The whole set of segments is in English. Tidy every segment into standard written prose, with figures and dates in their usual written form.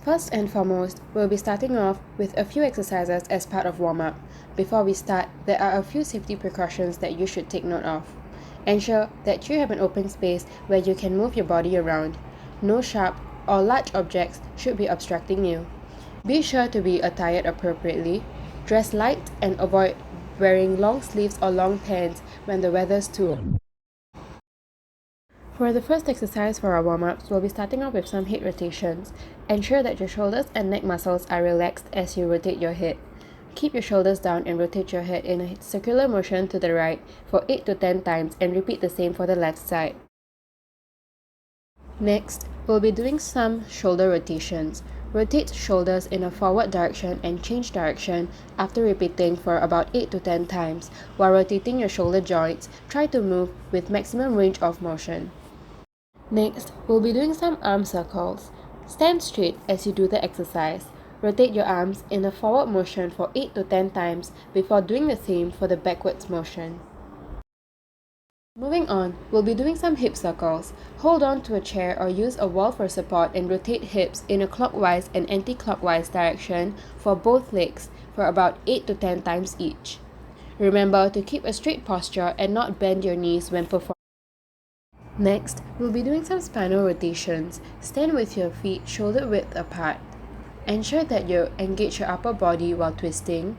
First and foremost, we'll be starting off with a few exercises as part of warm-up. Before we start, there are a few safety precautions that you should take note of. Ensure that you have an open space where you can move your body around. No sharp or large objects should be obstructing you. Be sure to be attired appropriately. Dress light and avoid wearing long sleeves or long pants when the weather's too warm. For the first exercise for our warm-ups, we'll be starting off with some head rotations. Ensure that your shoulders and neck muscles are relaxed as you rotate your head. Keep your shoulders down and rotate your head in a circular motion to the right for 8 to 10 times and repeat the same for the left side. Next, we'll be doing some shoulder rotations. Rotate shoulders in a forward direction and change direction after repeating for about 8 to 10 times. While rotating your shoulder joints, try to move with maximum range of motion. Next, we'll be doing some arm circles. Stand straight as you do the exercise. Rotate your arms in a forward motion for 8 to 10 times before doing the same for the backwards motion. Moving on, we'll be doing some hip circles. Hold on to a chair or use a wall for support and rotate hips in a clockwise and anti-clockwise direction for both legs for about 8 to 10 times each. Remember to keep a straight posture and not bend your knees when performing. Next, we'll be doing some spinal rotations. Stand with your feet shoulder width apart. Ensure that you engage your upper body while twisting.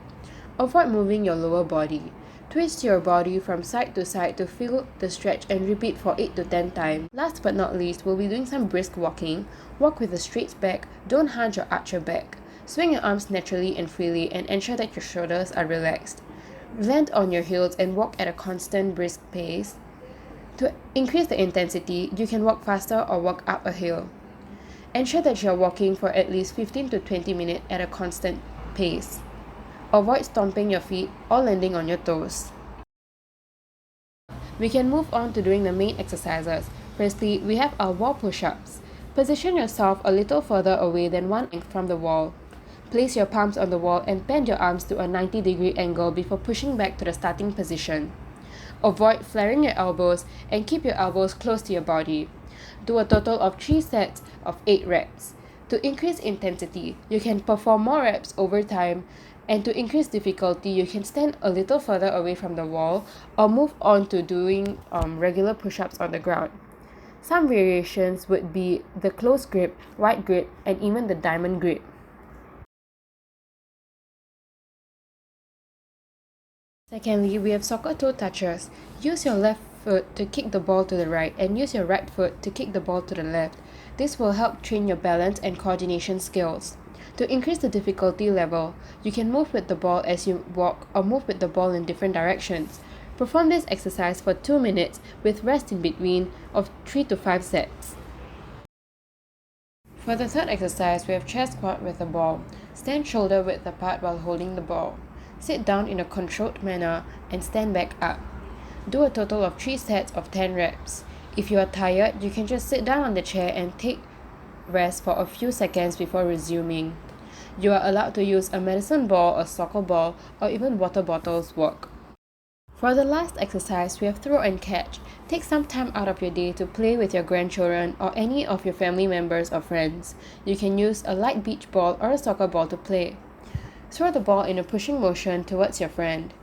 Avoid moving your lower body. Twist your body from side to side to feel the stretch and repeat for 8 to 10 times. Last but not least, we'll be doing some brisk walking. Walk with a straight back, don't hunch or arch your back. Swing your arms naturally and freely and ensure that your shoulders are relaxed. Land on your heels and walk at a constant brisk pace. To increase the intensity, you can walk faster or walk up a hill. Ensure that you are walking for at least 15 to 20 minutes at a constant pace. Avoid stomping your feet or landing on your toes. We can move on to doing the main exercises. Firstly, we have our wall push-ups. Position yourself a little further away than one inch from the wall. Place your palms on the wall and bend your arms to a 90-degree angle before pushing back to the starting position. Avoid flaring your elbows and keep your elbows close to your body. Do a total of 3 sets of 8 reps. To increase intensity, you can perform more reps over time, and to increase difficulty, you can stand a little further away from the wall or move on to doing regular push-ups on the ground. Some variations would be the close grip, wide grip, and even the diamond grip. Secondly, we have soccer toe touches. Use your left foot to kick the ball to the right and use your right foot to kick the ball to the left. This will help train your balance and coordination skills. To increase the difficulty level, you can move with the ball as you walk or move with the ball in different directions. Perform this exercise for 2 minutes with rest in between of 3 to 5 sets. For the third exercise, we have chest squat with the ball. Stand shoulder width apart while holding the ball. Sit down in a controlled manner and stand back up. Do a total of 3 sets of 10 reps. If you are tired, you can just sit down on the chair and take rest for a few seconds before resuming. You are allowed to use a medicine ball, a soccer ball, or even water bottles work. For the last exercise, we have throw and catch. Take some time out of your day to play with your grandchildren or any of your family members or friends. You can use a light beach ball or a soccer ball to play. Throw the ball in a pushing motion towards your friend.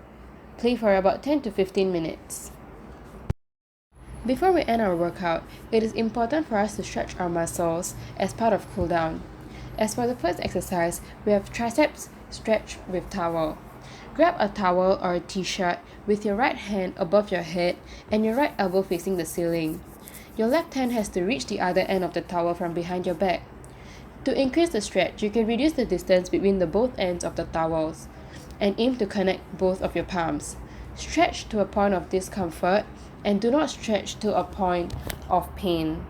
Play for about 10 to 15 minutes. Before we end our workout, it is important for us to stretch our muscles as part of cool down. As for the first exercise, we have triceps stretch with towel. Grab a towel or a t-shirt with your right hand above your head and your right elbow facing the ceiling. Your left hand has to reach the other end of the towel from behind your back. To increase the stretch, you can reduce the distance between the both ends of the towels and aim to connect both of your palms. Stretch to a point of discomfort and do not stretch to a point of pain.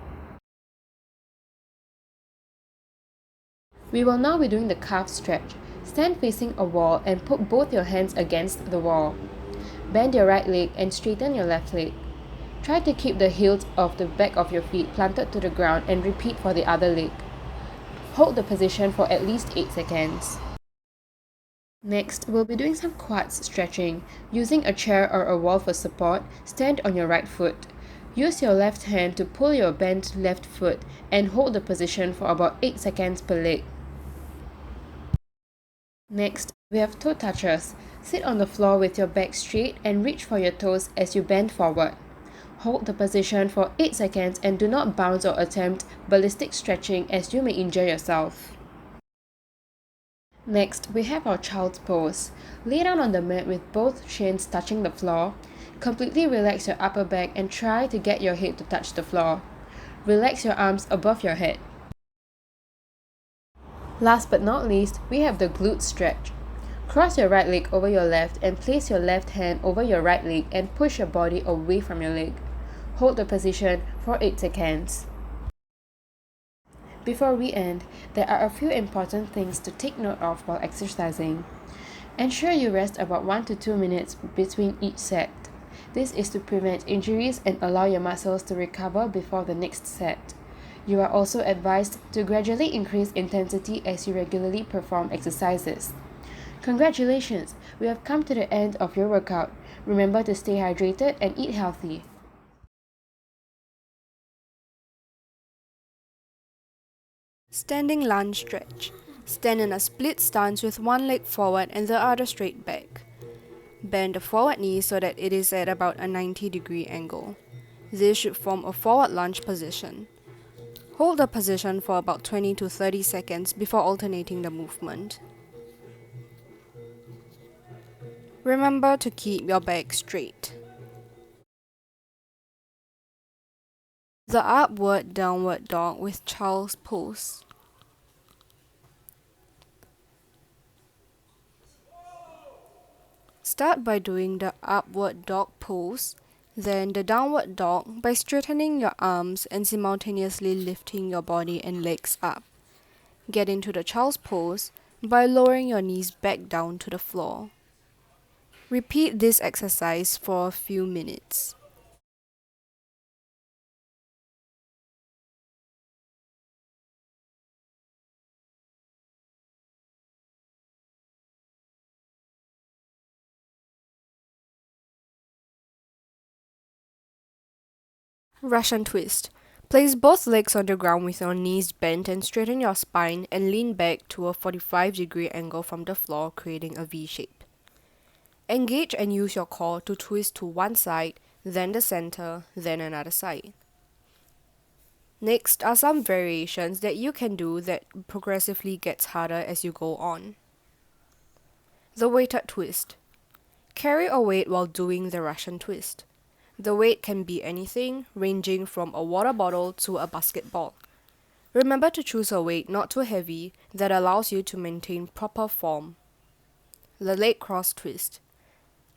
We will now be doing the calf stretch. Stand facing a wall and put both your hands against the wall. Bend your right leg and straighten your left leg. Try to keep the heels of the back of your feet planted to the ground and repeat for the other leg. Hold the position for at least 8 seconds. Next, we'll be doing some quads stretching. Using a chair or a wall for support, stand on your right foot. Use your left hand to pull your bent left foot and hold the position for about 8 seconds per leg. Next, we have toe touches. Sit on the floor with your back straight and reach for your toes as you bend forward. Hold the position for 8 seconds and do not bounce or attempt ballistic stretching as you may injure yourself. Next, we have our child's pose. Lay down on the mat with both shins touching the floor. Completely relax your upper back and try to get your head to touch the floor. Relax your arms above your head. Last but not least, we have the glute stretch. Cross your right leg over your left and place your left hand over your right leg and push your body away from your leg. Hold the position for 8 seconds. Before we end, there are a few important things to take note of while exercising. Ensure you rest about 1 to 2 minutes between each set. This is to prevent injuries and allow your muscles to recover before the next set. You are also advised to gradually increase intensity as you regularly perform exercises. Congratulations! We have come to the end of your workout. Remember to stay hydrated and eat healthy. Standing lunge stretch. Stand in a split stance with one leg forward and the other straight back. Bend the forward knee so that it is at about a 90-degree angle. This should form a forward lunge position. Hold the position for about 20 to 30 seconds before alternating the movement. Remember to keep your back straight. The upward downward dog with child's pose. Start by doing the upward dog pose, then the downward dog by straightening your arms and simultaneously lifting your body and legs up. Get into the child's pose by lowering your knees back down to the floor. Repeat this exercise for a few minutes. Russian twist. Place both legs on the ground with your knees bent and straighten your spine and lean back to a 45-degree angle from the floor, creating a V shape. Engage and use your core to twist to one side, then the center, then another side. Next are some variations that you can do that progressively gets harder as you go on. The weighted twist. Carry a weight while doing the Russian twist. The weight can be anything, ranging from a water bottle to a basketball. Remember to choose a weight not too heavy that allows you to maintain proper form. The leg cross twist.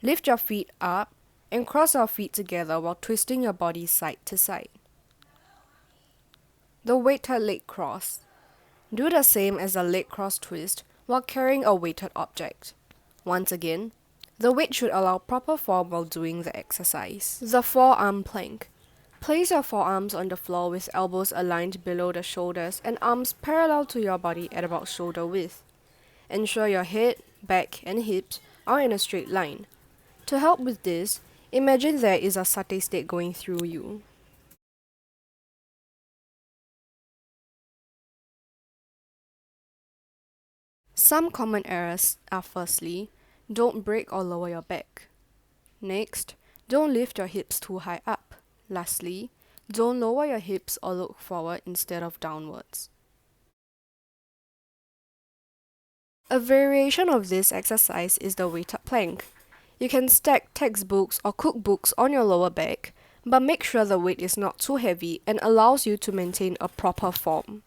Lift your feet up and cross your feet together while twisting your body side to side. The weighted leg cross. Do the same as the leg cross twist while carrying a weighted object. Once again, the weight should allow proper form while doing the exercise. The forearm plank. Place your forearms on the floor with elbows aligned below the shoulders and arms parallel to your body at about shoulder width. Ensure your head, back, and hips are in a straight line. To help with this, imagine there is a satay stick going through you. Some common errors are firstly, don't break or lower your back. Next, don't lift your hips too high up. Lastly, don't lower your hips or look forward instead of downwards. A variation of this exercise is the weighted plank. You can stack textbooks or cookbooks on your lower back, but make sure the weight is not too heavy and allows you to maintain a proper form.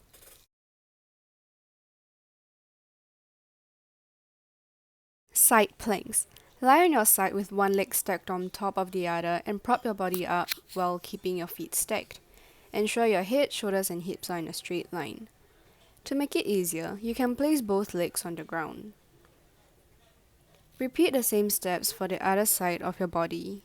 Side planks. Lie on your side with one leg stacked on top of the other and prop your body up while keeping your feet stacked. Ensure your head, shoulders, and hips are in a straight line. To make it easier, you can place both legs on the ground. Repeat the same steps for the other side of your body.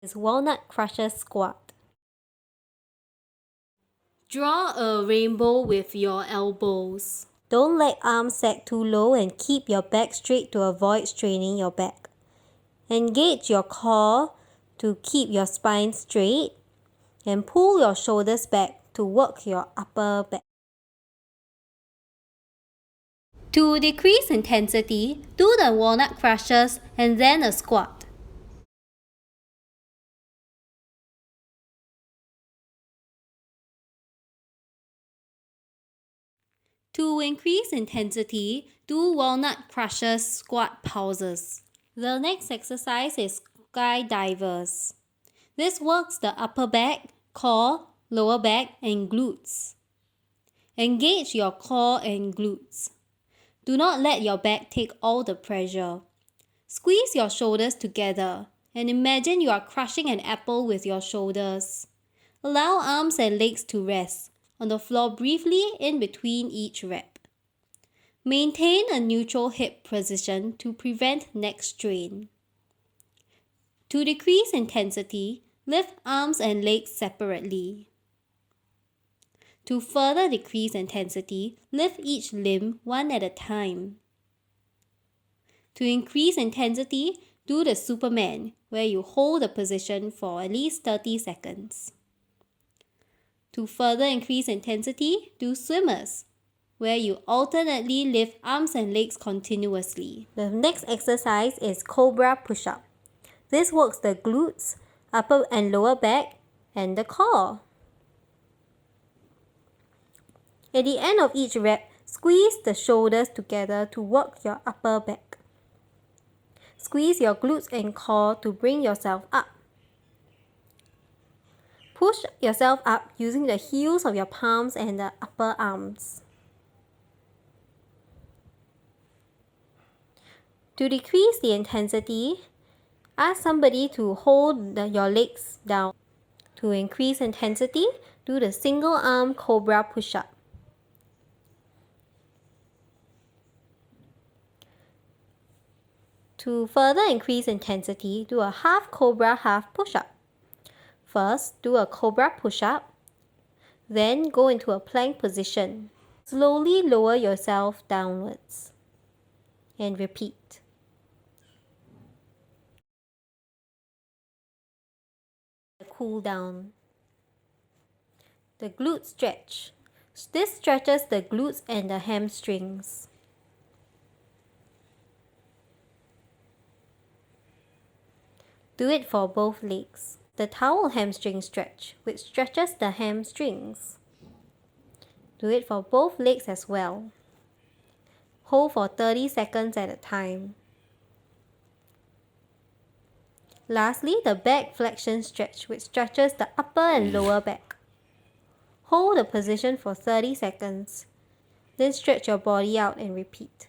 Is walnut crusher squat. Draw a rainbow with your elbows. Don't let arms sag too low and keep your back straight to avoid straining your back. Engage your core to keep your spine straight and pull your shoulders back to work your upper back. To decrease intensity, do the walnut crushes and then a squat. To increase intensity, do walnut crushes squat pulses. The next exercise is skydivers. This works the upper back, core, lower back, and glutes. Engage your core and glutes. Do not let your back take all the pressure. Squeeze your shoulders together and imagine you are crushing an apple with your shoulders. Allow arms and legs to rest on the floor briefly in between each rep. Maintain a neutral hip position to prevent neck strain. To decrease intensity, lift arms and legs separately. To further decrease intensity, lift each limb one at a time. To increase intensity, do the Superman, where you hold the position for at least 30 seconds. To further increase intensity, do swimmers, where you alternately lift arms and legs continuously. The next exercise is cobra push-up. This works the glutes, upper and lower back, and the core. At the end of each rep, squeeze the shoulders together to work your upper back. Squeeze your glutes and core to bring yourself up. Push yourself up using the heels of your palms and the upper arms. To decrease the intensity, ask somebody to hold your legs down. To increase intensity, do the single arm cobra push-up. To further increase intensity, do a half cobra, half push-up. First, do a cobra push-up, then go into a plank position. Slowly lower yourself downwards and repeat. Cool down. The glute stretch. This stretches the glutes and the hamstrings. Do it for both legs. The towel hamstring stretch, which stretches the hamstrings. Do it for both legs as well. Hold for 30 seconds at a time. Lastly, the back flexion stretch, which stretches the upper and lower back. Hold the position for 30 seconds. Then stretch your body out and repeat.